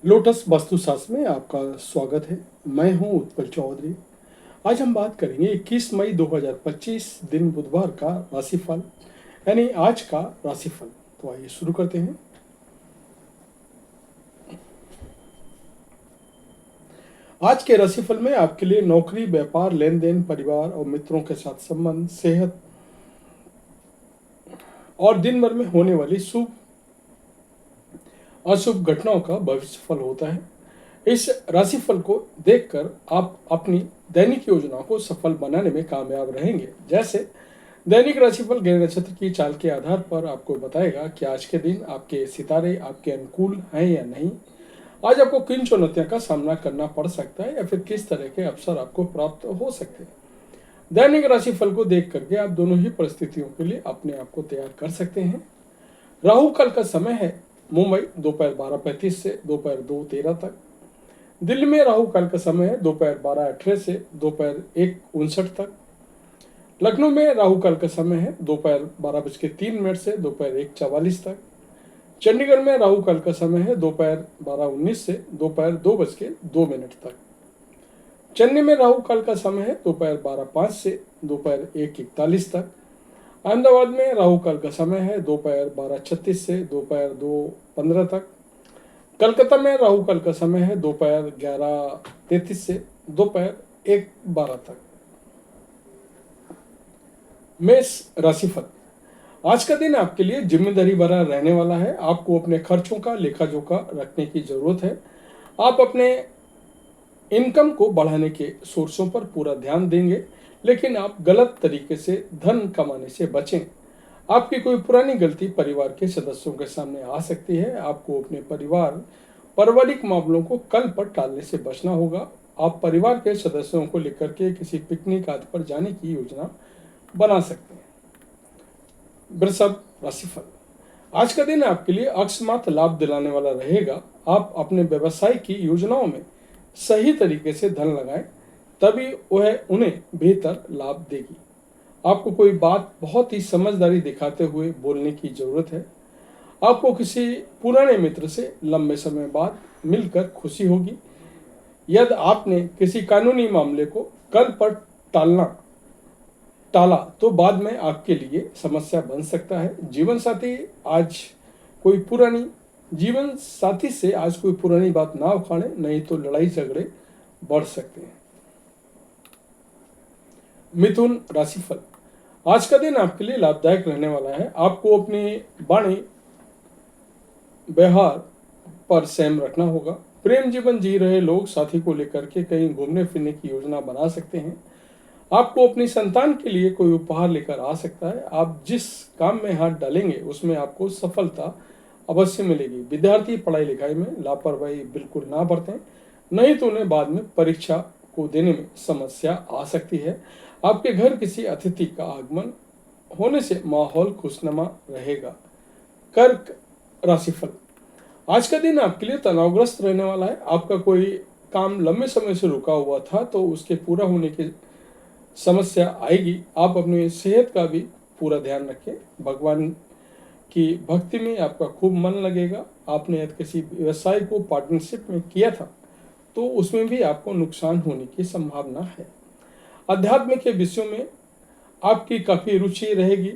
Lotus वास्तुशास्त्र में आपका स्वागत है। मैं हूं उत्पल चौधरी। आज हम बात करेंगे 21 मई 2025 दिन बुधवार का राशिफल, यानी आज का राशिफल। तो आइए शुरू करते हैं। आज के राशिफल में आपके लिए नौकरी, व्यापार, लेन देन, परिवार और मित्रों के साथ संबंध, सेहत और दिन भर में होने वाली शुभ अशुभ घटनाओं का भविष्यफल होता है। इस राशिफल को देखकर आप अपनी दैनिक योजनाओं को सफल बनाने में कामयाब रहेंगे। जैसे दैनिक राशिफल ग्रह नक्षत्र की चाल के आधार पर आपको बताएगा कि आज के दिन आपके सितारे आपके अनुकूल हैं या नहीं। आज आपको किन चुनौतियों का सामना करना पड़ सकता है या फिर किस तरह के अवसर आपको प्राप्त हो सकते हैं। दैनिक राशिफल को देख करके आप दोनों ही परिस्थितियों के लिए अपने आप को तैयार कर सकते हैं। राहु काल का समय है मुंबई दोपहर 12:35 से दोपहर 2:13 तक। दिल्ली में राहु काल का समय है दोपहर 12:18 से दोपहर 1:59 तक। लखनऊ में राहु काल का समय है दोपहर 12:03 से दोपहर 1:44 तक। चंडीगढ़ में राहु काल का समय है दोपहर 12:19 से दोपहर 2:02 तक। चेन्नई में राहु काल का समय है दोपहर 12:05 से दोपहर 1:41 तक। अहमदाबाद में राहु काल का समय है दोपहर 12:36 से दोपहर 2:15 तक। कलकत्ता में राहु काल का समय है दोपहर 11:33 से दोपहर 1:12 तक। मेष राशिफल। आज का दिन आपके लिए जिम्मेदारी भरा रहने वाला है। आपको अपने खर्चों का लेखा जोखा रखने की जरूरत है। आप अपने इनकम को बढ़ाने के सोर्सों पर पूरा ध्यान देंगे, लेकिन आप गलत तरीके से धन कमाने से बचें। आपकी कोई पुरानी गलती परिवार के सदस्यों के सामने आ सकती है। आपको अपने पारिवारिक मामलों को कल पर टालने से बचना होगा। आप परिवार के सदस्यों को लेकर के किसी पिकनिक आदि पर जाने की योजना बना सकते हैं। वृषभ राशिफल। आज का दिन आपके लिए अकस्मात लाभ दिलाने वाला रहेगा। आप अपने व्यवसाय की योजनाओं में सही तरीके से धन लगाएं, तभी वह उन्हें बेहतर लाभ देगी। आपको कोई बात बहुत ही समझदारी दिखाते हुए बोलने की जरूरत है। आपको किसी पुराने मित्र से लंबे समय बाद मिलकर खुशी होगी। यदि आपने किसी कानूनी मामले को कल पर टाला तो बाद में आपके लिए समस्या बन सकता है। जीवन साथी से आज कोई पुरानी बात ना उखाड़े, नहीं तो लड़ाई झगड़े बढ़ सकते हैं। मिथुन राशिफल। आज का दिन आपके लिए लाभदायक रहने वाला है। आपको अपनी वाणी व्यवहार पर संयम रखना होगा। प्रेम जीवन जी रहे लोग साथी को लेकर के कहीं घूमने फिरने की योजना बना सकते हैं। आपको अपनी संतान के लिए कोई उपहार लेकर आ सकता है। आप जिस काम में हाथ डालेंगे उसमें आपको सफलता अवश्य मिलेगी। विद्यार्थी पढ़ाई लिखाई में लापरवाही बिल्कुल ना बरतें, नहीं तो उन्हें बाद में परीक्षा को देने में समस्या आ सकती है। आपके घर किसी अतिथि का आगमन होने से माहौल खुशनुमा रहेगा। कर्क राशिफल। आज का दिन आपके लिए तनावग्रस्त रहने वाला है। आपका कोई काम लंबे समय से रुका हुआ था तो उसके पूरा होने की समस्या आएगी। आप अपनी सेहत का भी पूरा ध्यान रखें। भगवान की भक्ति में आपका खूब मन लगेगा। आपने यदि किसी व्यवसाय को पार्टनरशिप में किया था तो उसमें भी आपको नुकसान होने की संभावना है। अध्यात्म के विषयों में आपकी काफी रुचि रहेगी।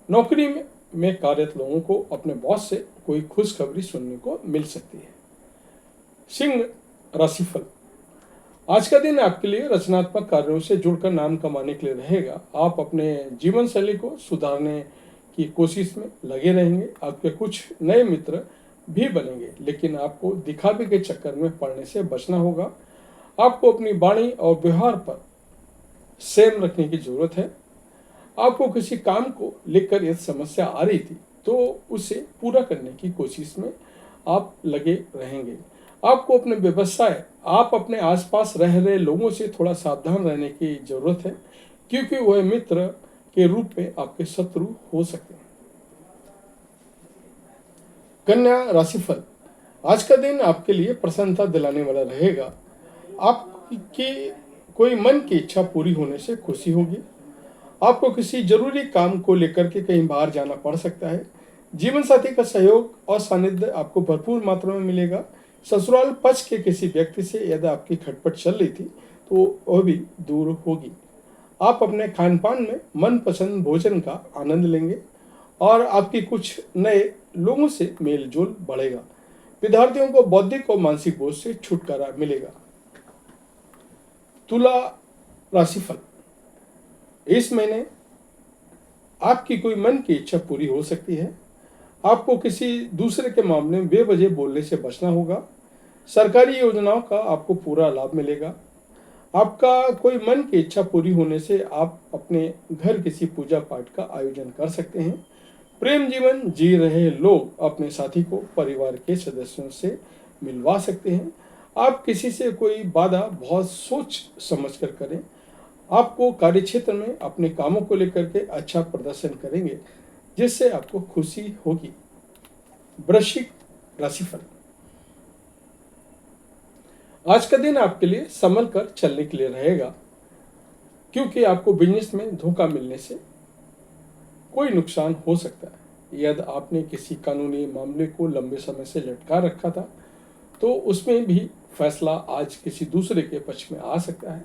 नौकरी में कार्यरत लोगों को अपने बॉस से कोई खुशखबरी सुनने को मिल सकती है। सिंह राशिफल। आज का दिन आपके लिए रचनात्मक कार्यों से जुड़कर नाम कमाने के लिए रहेगा। आप अपने जीवन शैली को सुधारने की कोशिश में लगे रहेंगे। आपके कुछ नए मित्र भी बनेंगे, लेकिन आपको दिखावे के चक्कर में पड़ने से बचना होगा। आपको अपनी वाणी और व्यवहार पर संयम रखने की जरूरत है। आपको किसी काम को लेकर यदि समस्या आ रही थी तो उसे पूरा करने की कोशिश में आप लगे रहेंगे। आपको अपने व्यवसाय, आप अपने आसपास रह रहे लोगों से थोड़ा सावधान रहने की जरूरत है, क्योंकि वह मित्र के रूप में आपके शत्रु हो सकते हैं। कन्या राशिफल। आज का दिन आपके लिए प्रसन्नता दिलाने वाला रहेगा। आपकी कोई मन की इच्छा पूरी होने से खुशी होगी। आपको किसी जरूरी काम को लेकर के कहीं बाहर जाना पड़ सकता है। जीवन साथी का सहयोग और सानिध्य आपको भरपूर मात्रा में मिलेगा। ससुराल पक्ष के किसी व्यक्ति से यदि आपकी खटपट चल रही थी तो वह भी दूर होगी। आप अपने खान पान में मनपसंद भोजन का आनंद लेंगे और आपकी कुछ नए लोगों से मेल जोल बढ़ेगा। विद्यार्थियों को बौद्धिक और मानसिक बोझ से छुटकारा मिलेगा। तुला राशिफल, इस महीने आपकी कोई मन की इच्छा पूरी हो सकती है। आपको किसी दूसरे के मामले में बेवजह बोलने से बचना होगा। सरकारी योजनाओं का आपको पूरा लाभ मिलेगा। आपका कोई मन की इच्छा पूरी होने से आप अपने घर किसी पूजा पाठ का आयोजन कर सकते हैं। प्रेम जीवन जी रहे लोग अपने साथी को परिवार के सदस्यों से मिलवा सकते हैं। आप किसी से कोई वादा बहुत सोच समझ कर करें। आपको कार्यक्षेत्र में अपने कामों को लेकर के अच्छा प्रदर्शन करेंगे जिससे आपको खुशी होगी। वृश्चिक राशिफल, आज का दिन आपके लिए संभल कर चलने के लिए रहेगा क्योंकि आपको बिजनेस में धोखा मिलने से कोई नुकसान हो सकता है। यदि आपने किसी कानूनी मामले को लंबे समय से लटका रखा था तो उसमें भी फैसला आज किसी दूसरे के पक्ष में आ सकता है।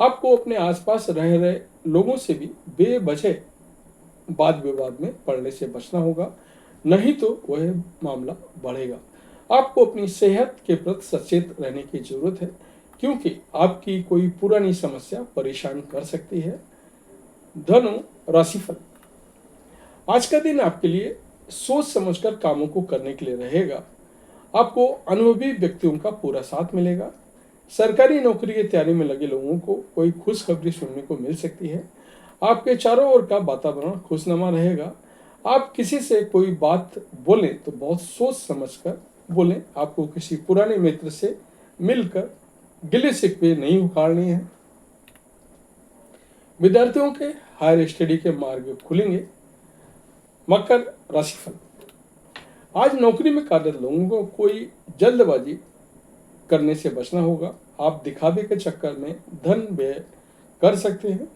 आपको अपने आसपास रह रहे लोगों से भी बेवजह वाद विवाद में पड़ने से बचना होगा, नहीं तो वह मामला बढ़ेगा। आपको अपनी सेहत के प्रति सचेत रहने की जरूरत है क्योंकि आपकी कोई पुरानी समस्या परेशान कर सकती है। धनु राशिफल, आज का दिन आपके लिए सोच समझकर कामों को करने के लिए रहेगा। आपको अनुभवी व्यक्तियों का पूरा साथ मिलेगा। सरकारी नौकरी की तैयारी में लगे लोगों को कोई खुशखबरी सुनने को मिल सकती है। आपके चारों ओर का वातावरण खुशनुमा रहेगा। आप किसी से कोई बात बोलें तो बहुत सोच समझकर बोलें। आपको किसी पुराने मित्र से मिलकर गिले शिकवे नहीं उखाड़ने हैं। विद्यार्थियों के हायर स्टडी के मार्ग खुलेंगे। मकर राशिफल, आज नौकरी में कार्यरत लोगों को कोई जल्दबाजी करने से बचना होगा। आप दिखावे के चक्कर में धन व्यय कर सकते हैं।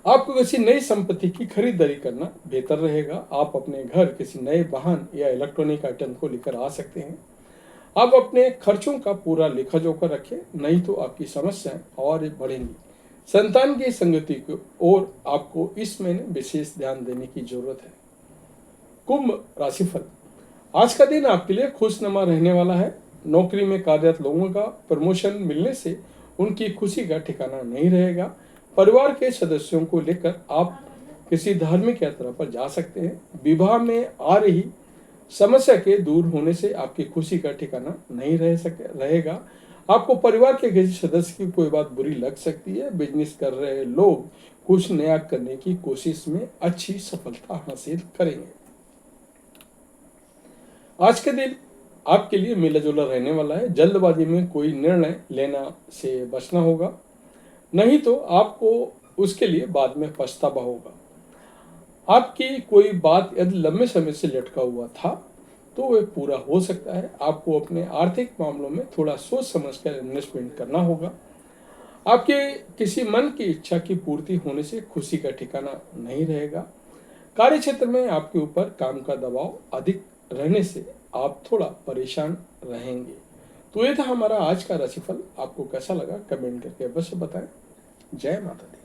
आपको किसी नई संपत्ति की खरीदारी करना बेहतर रहेगा। आप अपने घर किसी नए वाहन या इलेक्ट्रॉनिक आइटम को लेकर आ सकते हैं। आप अपने खर्चों का पूरा लेखा जोखा रखें, नहीं तो आपकी समस्याएं और बढ़ेंगी। संतान की संगति की ओर आपको इस महीने विशेष ध्यान देने की जरूरत है। कुंभ राशिफल, आज का दिन आपके लिए खुशनुमा रहने वाला है। नौकरी में कार्यरत लोगों का प्रमोशन मिलने से उनकी खुशी का ठिकाना नहीं रहेगा। परिवार के सदस्यों को लेकर आप किसी धार्मिक यात्रा पर जा सकते हैं। विवाह में आ रही समस्या के दूर होने से आपकी खुशी का ठिकाना नहीं रहेगा। आपको परिवार के किसी सदस्य की कोई बात बुरी लग सकती है। बिजनेस कर रहे लोग कुछ नया करने की कोशिश में अच्छी सफलता हासिल करेंगे। आज के दिन आपके लिए मिला जुला रहने वाला है। जल्दबाजी में कोई निर्णय लेना से बचना होगा, नहीं तो आपको उसके लिए बाद में पछतावा होगा। आपकी कोई बात यदि लंबे समय से लटका हुआ था तो वह पूरा हो सकता है। आपको अपने आर्थिक मामलों में थोड़ा सोच समझकर इन्वेस्टमेंट करना होगा। आपके किसी मन की इच्छा की पूर्ति होने से खुशी का ठिकाना नहीं रहेगा। कार्यक्षेत्र में आपके ऊपर काम का दबाव अधिक रहने से आप थोड़ा परेशान रहेंगे। तो ये था हमारा आज का राशिफल। आपको कैसा लगा कमेंट करके अवश्य बताएं। जय माता दी।